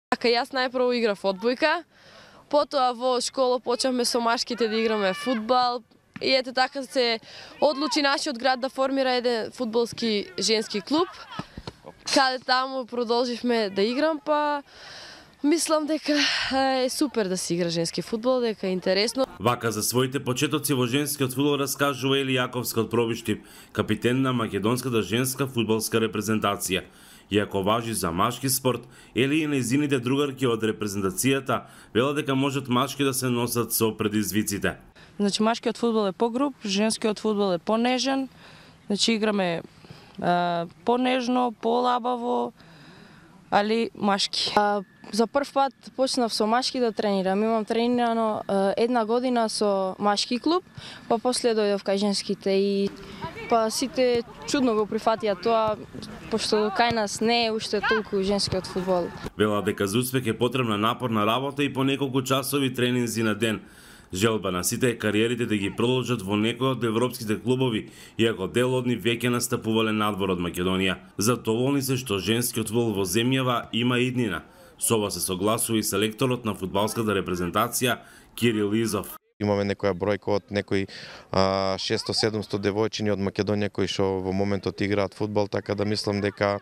Така јас најпрво играв одбојка, потоа во школа почнавме со машките да играме фудбал и ете така се одлучи нашиот град да формира еден фудбалски женски клуб, каде таму продолживме да играм, па мислам дека е супер да се игра женски фудбал, дека е интересно. Вака за своите почетоци во женскиот фудбал раскажува Ели Јаковска од Пробиштип, капитен на македонската женска фудбалска репрезентација. Иако важи за машки спорт, Ели и нејзините другарки од репрезентацијата велат дека можат машки да се носат со предизвиците. Значи машкиот фудбал е погруп, женскиот фудбал е понежен. Значи играме понежно, полабаво, али машки. За прв пат почнав со машки да тренирам. Имам тренирано една година со машки клуб, па после дојдов кај женските и па сите чудно го прифатија тоа, пошто кај нас не е уште толку женскиот фудбал. Вела дека за успех е потребна напорна работа и по неколку часови тренинзи на ден. Желба на сите е кариерите да ги продолжат во некој од европските клубови, иако дел од нив веќе настапувале надвор од Македонија. Задоволни се што женскиот фудбал во земјава има иднина. Со ова се согласува и селекторот на фудбалската репрезентација Кирил Изов. Имаме некоја бројка од некои 600-700 девојчињи од Македонија кои што во моментот играат фудбал, така да мислам дека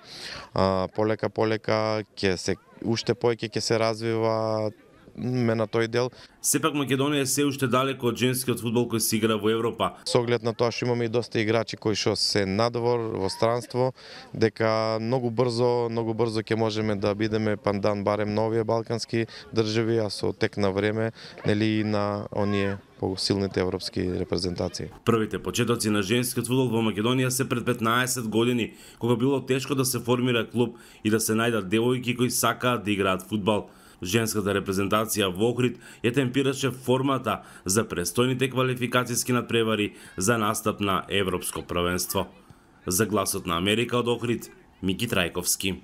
полека ќе се уште повеќе ќе се развива на тој дел. Сепак Македонија е се уште далеко од женскиот фудбал кој се игра во Европа. Со оглед на тоа што имаме и доста играчи кои што се надвор во странство, дека многу брзо ќе можеме да бидеме пандан барем на овие балкански држави, а со тек на време нели на оние посилните европски репрезентации. Првите почетоци на женскиот фудбал во Македонија се пред 15 години, кога било тешко да се формира клуб и да се најдат девојки кои сакаат да играат фудбал. Женската репрезентација во Охрид ја темпираше формата за престојните квалификацијски надпревари за настап на Европско првенство. За Гласот на Америка од Охрид, Мики Трајковски.